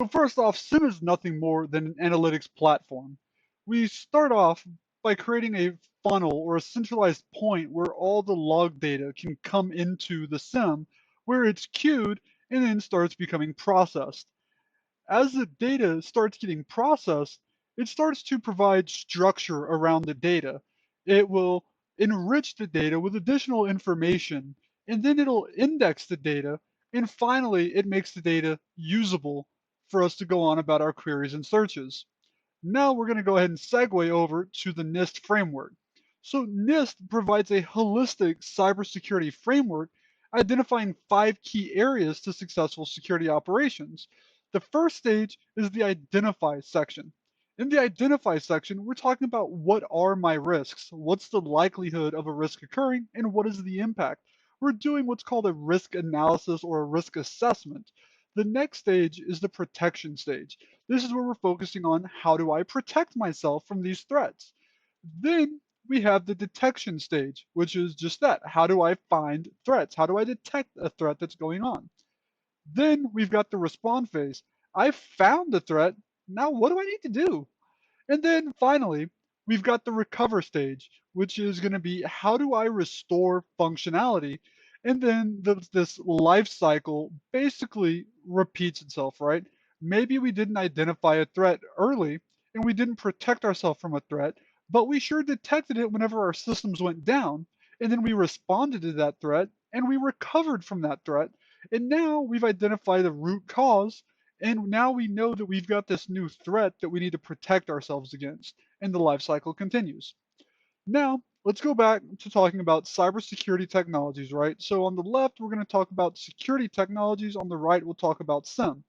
So first off, SIEM is nothing more than an analytics platform. We start off by creating a funnel or a centralized point where all the log data can come into the SIEM, where it's queued and then starts becoming processed. As the data starts getting processed, it starts to provide structure around the data. It will enrich the data with additional information, and then it'll index the data, and finally, it makes the data usable for us to go on about our queries and searches. Now we're going to go ahead and segue over to the NIST framework. So NIST provides a holistic cybersecurity framework identifying 5 key areas to successful security operations. The first stage is the identify section. In the identify section, we're talking about what are my risks, what's the likelihood of a risk occurring, and what is the impact. We're doing what's called a risk analysis or a risk assessment. The next stage is the protection stage. This is where we're focusing on how do I protect myself from these threats. Then we have the detection stage, which is just that. How do I find threats? How do I detect a threat that's going on? Then we've got the respond phase. I found the threat. Now what do I need to do? And then finally, we've got the recover stage, which is going to be how do I restore functionality? And then this life cycle basically repeats itself, right? Maybe we didn't identify a threat early and we didn't protect ourselves from a threat, but we sure detected it whenever our systems went down. And then we responded to that threat and we recovered from that threat. And now we've identified the root cause and now we know that we've got this new threat that we need to protect ourselves against, and the life cycle continues. Now, let's go back to talking about cybersecurity technologies, right? So on the left, we're going to talk about security technologies. On the right, we'll talk about SIEM.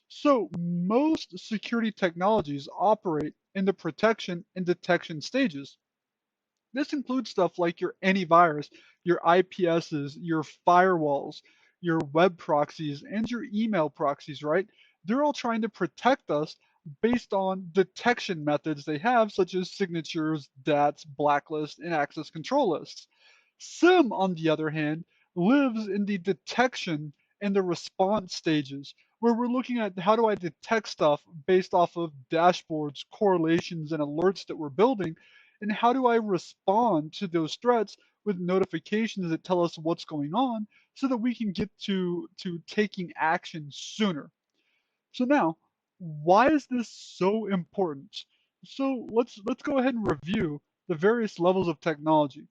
So most security technologies operate in the protection and detection stages. This includes stuff like your antivirus, your IPSs, your firewalls, your web proxies, and your email proxies, right? They're all trying to protect us based on detection methods they have, such as signatures, DATs, blacklists, and access control lists. SIM, on the other hand, lives in the detection and the response stages, where we're looking at how do I detect stuff based off of dashboards, correlations, and alerts that we're building, and how do I respond to those threats with notifications that tell us what's going on so that we can get to taking action sooner. So now, why is this so important? So let's go ahead and review the various levels of technology.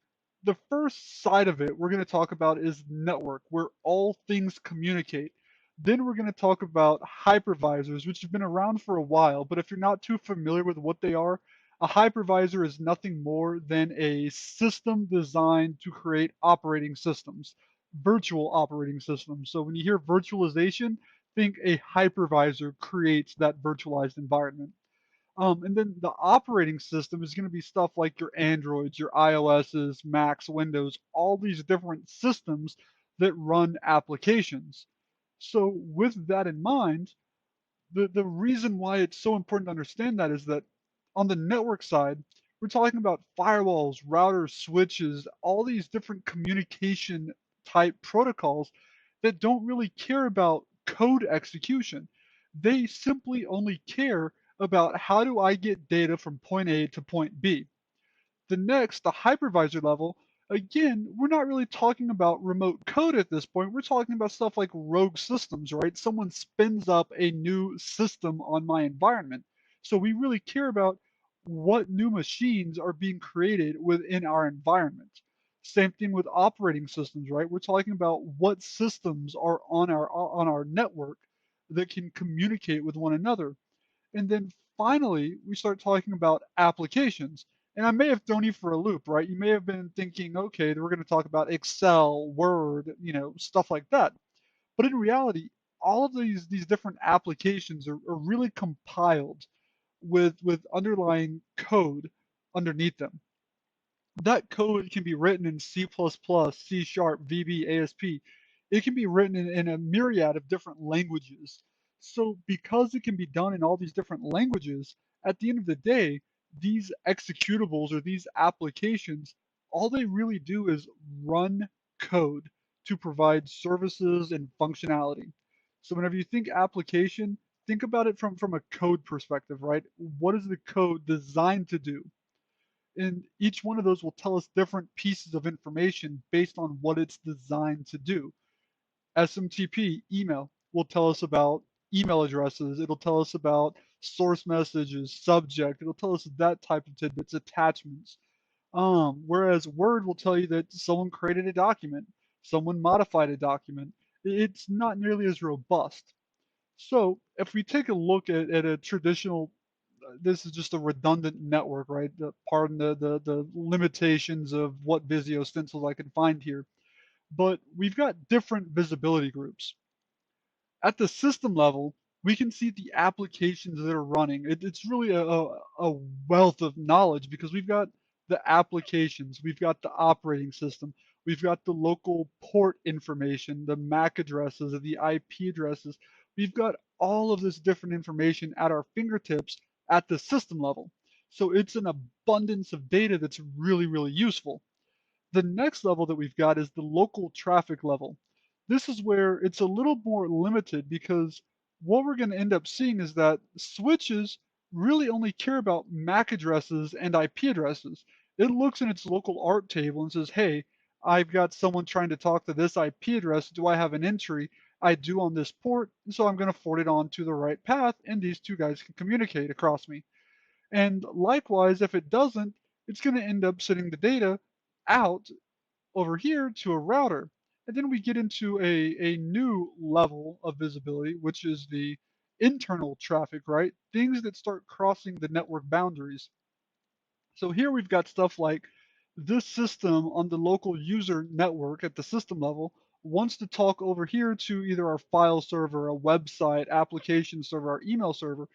The first side of it we're going to talk about is network, where all things communicate. Then we're going to talk about hypervisors, which have been around for a while, but if you're not too familiar with what they are, a hypervisor is nothing more than a system designed to create operating systems, virtual operating systems. So when you hear virtualization, think a hypervisor creates that virtualized environment. And then the operating system is going to be stuff like your Androids, your iOSs, Macs, Windows, all these different systems that run applications. So with that in mind, the reason why it's so important to understand that is that on the network side, we're talking about firewalls, routers, switches, all these different communication type protocols that don't really care about code execution. They simply only care about how do I get data from point A to point B. The hypervisor level, again, we're not really talking about remote code at this point. We're talking about stuff like rogue systems, right? Someone spins up a new system on my environment. So we really care about what new machines are being created within our environment. Same thing with operating systems, right? We're talking about what systems are on our network that can communicate with one another. And then finally, we start talking about applications. And I may have thrown you for a loop, right? You may have been thinking, okay, we're going to talk about Excel, Word, stuff like that. But in reality, all of these different applications are really compiled with underlying code underneath them. That code can be written in C++, C Sharp, VB, ASP. It can be written in a myriad of different languages. So because it can be done in all these different languages, at the end of the day, these executables or these applications, all they really do is run code to provide services and functionality. So whenever you think application, think about it from a code perspective, right? What is the code designed to do? And each one of those will tell us different pieces of information based on what it's designed to do. SMTP, email, will tell us about email addresses. It'll tell us about source messages, subject. It'll tell us that type of tidbits, attachments. Whereas Word will tell you that someone created a document, someone modified a document. It's not nearly as robust. So if we take a look at a traditional, this is just a redundant network, right? Pardon the limitations of what Visio stencils I can find here. But we've got different visibility groups. At the system level, we can see the applications that are running. It's really a wealth of knowledge because we've got the applications, we've got the operating system, we've got the local port information, the MAC addresses, the IP addresses. We've got all of this different information at our fingertips at the system level. So it's an abundance of data that's really, really useful. The next level that we've got is the local traffic level. This is where it's a little more limited because what we're going to end up seeing is that switches really only care about MAC addresses and IP addresses. It looks in its local ARP table and says, hey, I've got someone trying to talk to this IP address. Do I have an entry? I do on this port, so I'm going to forward it on to the right path, and these two guys can communicate across me. And likewise, if it doesn't, it's going to end up sending the data out over here to a router. And then we get into a new level of visibility, which is the internal traffic, right? Things that start crossing the network boundaries. So here we've got stuff like this system on the local user network at the system level wants to talk over here to either our file server, a website, application server, our email server,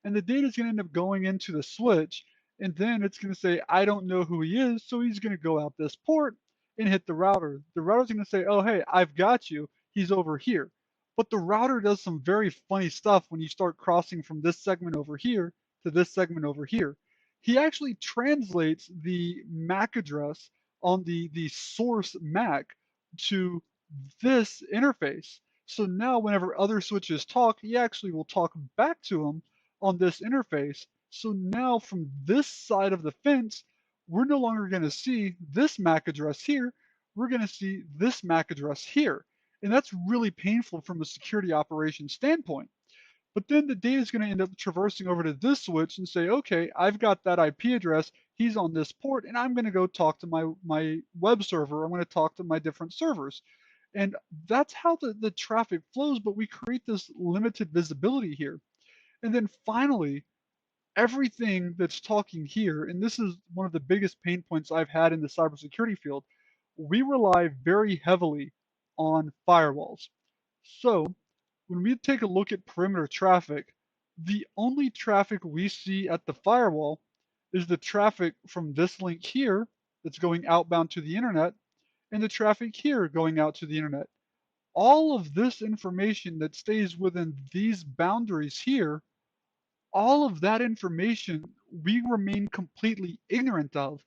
and the data is going to end up going into the switch, and then it's going to say, I don't know who he is, so he's going to go out this port and hit the router. The router's going to say, oh, hey, I've got you. He's over here. But the router does some very funny stuff when you start crossing from this segment over here to this segment over here. He actually translates the MAC address on the source MAC to this interface. So now whenever other switches talk, he actually will talk back to them on this interface. So now from this side of the fence, we're no longer going to see this MAC address here. We're going to see this MAC address here. And that's really painful from a security operations standpoint. But then the data is going to end up traversing over to this switch and say, okay, I've got that IP address. He's on this port, and I'm going to go talk to my web server. I'm going to talk to my different servers. And that's how the traffic flows, but we create this limited visibility here. And then finally, everything that's talking here, and this is one of the biggest pain points I've had in the cybersecurity field, we rely very heavily on firewalls. So when we take a look at perimeter traffic, the only traffic we see at the firewall is the traffic from this link here that's going outbound to the internet and the traffic here going out to the internet. All of this information that stays within these boundaries here, all of that information we remain completely ignorant of.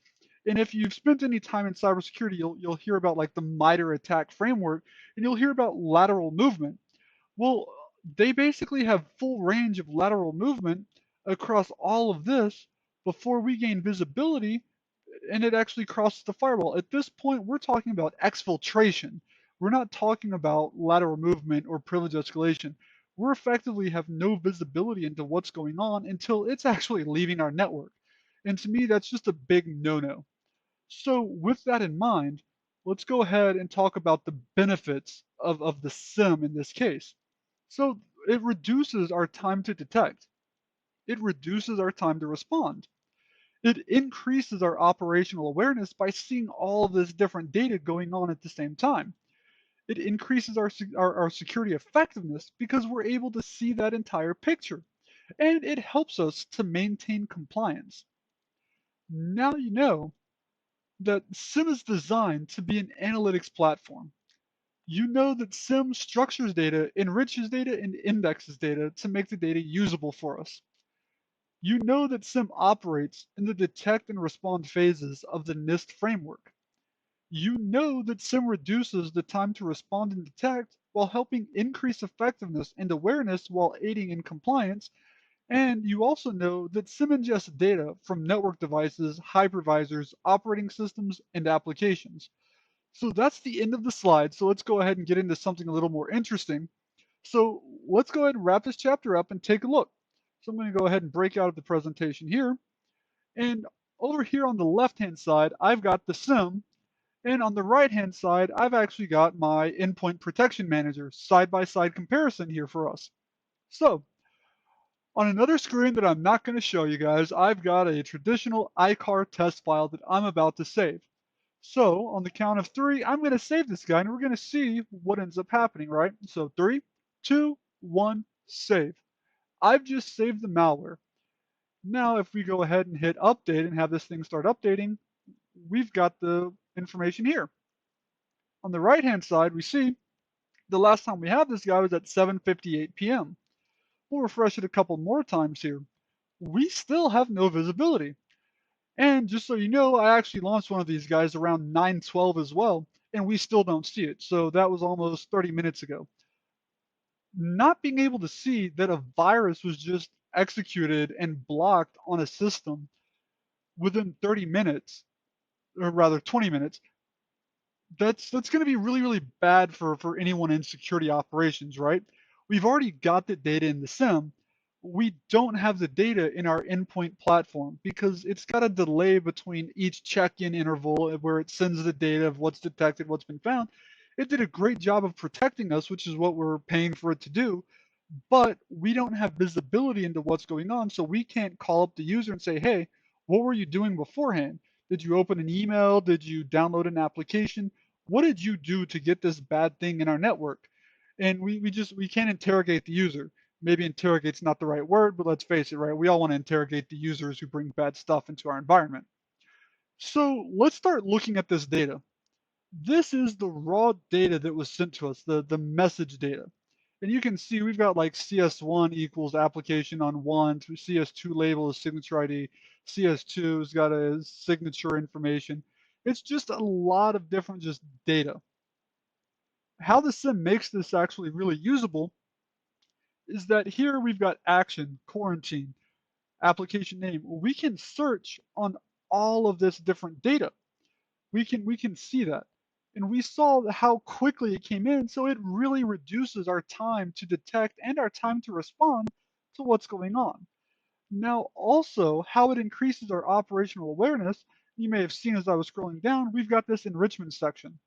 And if you've spent any time in cybersecurity, you'll hear about like the MITRE ATT&CK framework, and you'll hear about lateral movement. Well, they basically have full range of lateral movement across all of this before we gain visibility and it actually crosses the firewall. At this point, we're talking about exfiltration. We're not talking about lateral movement or privilege escalation. We effectively have no visibility into what's going on until it's actually leaving our network. And to me, that's just a big no-no. So with that in mind, let's go ahead and talk about the benefits of the SIEM in this case. So it reduces our time to detect. It reduces our time to respond. It increases our operational awareness by seeing all of this different data going on at the same time. It increases our security effectiveness because we're able to see that entire picture. And it helps us to maintain compliance. Now you know that SIEM is designed to be an analytics platform. You know that SIEM structures data, enriches data, and indexes data to make the data usable for us. You know that SIEM operates in the detect and respond phases of the NIST framework. You know that SIEM reduces the time to respond and detect while helping increase effectiveness and awareness while aiding in compliance. And you also know that SIEM ingests data from network devices, hypervisors, operating systems, and applications. So that's the end of the slide. So let's go ahead and get into something a little more interesting. So let's go ahead and wrap this chapter up and take a look. So I'm going to go ahead and break out of the presentation here. And over here on the left-hand side, I've got the SIEM. And on the right-hand side, I've actually got my Endpoint Protection Manager side-by-side comparison here for us. So on another screen that I'm not going to show you guys, I've got a traditional ICAR test file that I'm about to save. So on the count of three, I'm going to save this guy and we're going to see what ends up happening, right? So 3, 2, 1, save. I've just saved the malware. Now, if we go ahead and hit update and have this thing start updating, we've got the information here. On the right-hand side, we see the last time we had this guy was at 7:58 p.m. We'll refresh it a couple more times here. We still have no visibility. And just so you know, I actually launched one of these guys around 9:12 as well, and we still don't see it. So that was almost 30 minutes ago. Not being able to see that a virus was just executed and blocked on a system within 30 minutes, or rather 20 minutes, that's going to be really, really bad for anyone in security operations, right? We've already got the data in the SIEM. We don't have the data in our endpoint platform because it's got a delay between each check-in interval where it sends the data of what's detected, what's been found. It did a great job of protecting us, which is what we're paying for it to do, but we don't have visibility into what's going on. So we can't call up the user and say, hey, what were you doing beforehand? Did you open an email? Did you download an application? What did you do to get this bad thing in our network? And we can't interrogate the user. Maybe interrogate's not the right word, but let's face it, right? We all want to interrogate the users who bring bad stuff into our environment. So let's start looking at this data. This is the raw data that was sent to us, the message data. And you can see we've got like CS1 equals application on one, to CS2 label is signature ID, CS2's got a signature information. It's just a lot of different just data. How the SIM makes this actually really usable is that here we've got action, quarantine, application name. We can search on all of this different data. We can see that. And we saw how quickly it came in, so it really reduces our time to detect and our time to respond to what's going on. Now, also, how it increases our operational awareness, you may have seen as I was scrolling down, we've got this enrichment section.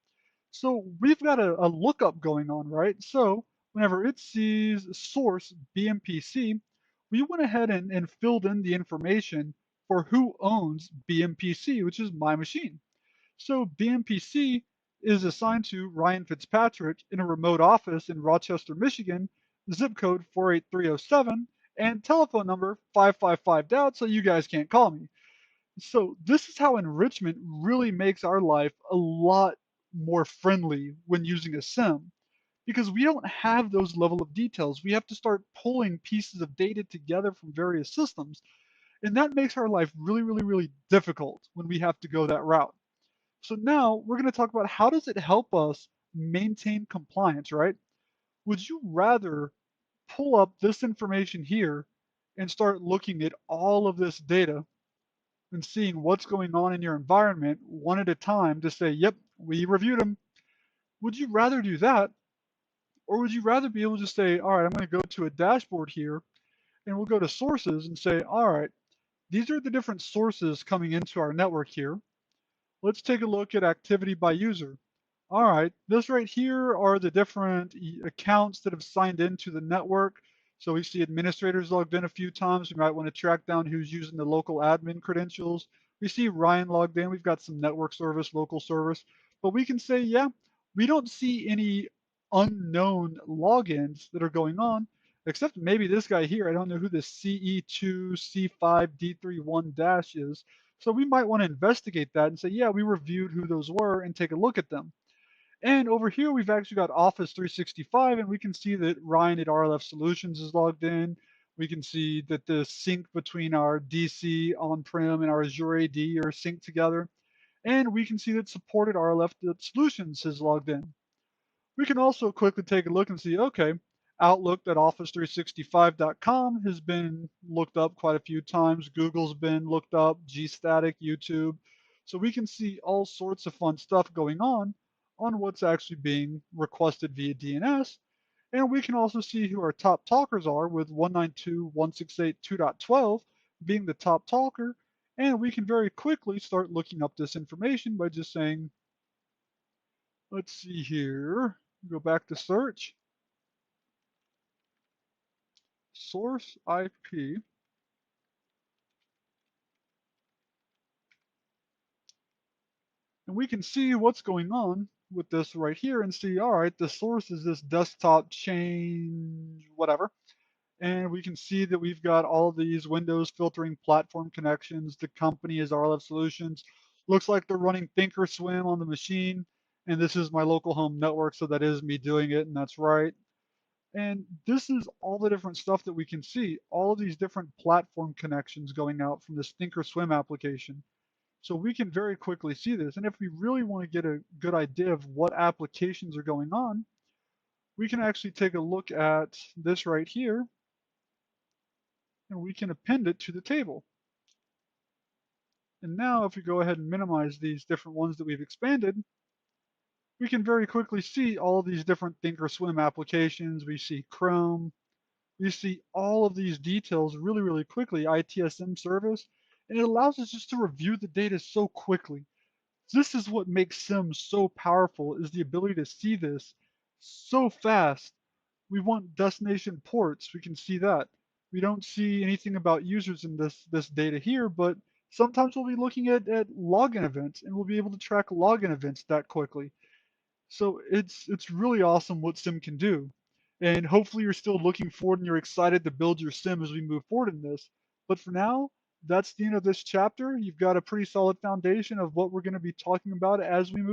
So we've got a lookup going on, right? So whenever it sees source BMPC, we went ahead and filled in the information for who owns BMPC, which is my machine. So BMPC is assigned to Ryan Fitzpatrick in a remote office in Rochester, Michigan, zip code 48307, and telephone number 555 doubt, so you guys can't call me. So this is how enrichment really makes our life a lot more friendly when using a SIM because we don't have those level of details. We have to start pulling pieces of data together from various systems, and that makes our life really, really, really difficult when we have to go that route. So now we're going to talk about how does it help us maintain compliance, right? Would you rather pull up this information here and start looking at all of this data and seeing what's going on in your environment one at a time to say, yep, we reviewed them? Would you rather do that? Or would you rather be able to say, all right, I'm going to go to a dashboard here and we'll go to sources and say, all right, these are the different sources coming into our network here. Let's take a look at activity by user. All right, this right here are the different accounts that have signed into the network. So we see administrators logged in a few times. We might want to track down who's using the local admin credentials. We see Ryan logged in. We've got some network service, local service. But we can say, yeah, we don't see any unknown logins that are going on, except maybe this guy here. I don't know who this CE2C5D31 dash is. So we might want to investigate that and say, yeah, we reviewed who those were and take a look at them. And over here, we've actually got Office 365, and we can see that Ryan at RLF Solutions is logged in. We can see that the sync between our DC on-prem and our Azure AD are synced together. And we can see that supported RLF Solutions is logged in. We can also quickly take a look and see, okay, Outlook.office365.com has been looked up quite a few times. Google's been looked up, GStatic, YouTube. So we can see all sorts of fun stuff going on what's actually being requested via DNS. And we can also see who our top talkers are with 192.168.2.12 being the top talker. And we can very quickly start looking up this information by just saying, let's see here, go back to search, source IP, and we can see what's going on with this right here and see, all right, the source is this desktop change, whatever. And we can see that we've got all these Windows filtering platform connections. The company is RLF Solutions. Looks like they're running Thinkorswim on the machine. And this is my local home network, so that is me doing it, and that's right. And this is all the different stuff that we can see, all of these different platform connections going out from this Thinkorswim application. So we can very quickly see this. And if we really want to get a good idea of what applications are going on, we can actually take a look at this right here, and we can append it to the table. And now if we go ahead and minimize these different ones that we've expanded, we can very quickly see all these different Thinkorswim applications. We see Chrome, you see all of these details really, really quickly, ITSM service, and it allows us just to review the data so quickly. This is what makes SIM so powerful, is the ability to see this so fast. We want destination ports, we can see that. We don't see anything about users in this data here, but sometimes we'll be looking at login events, and we'll be able to track login events that quickly. So it's really awesome what SIM can do. And hopefully you're still looking forward and you're excited to build your SIM as we move forward in this. But for now, that's the end of this chapter. You've got a pretty solid foundation of what we're going to be talking about as we move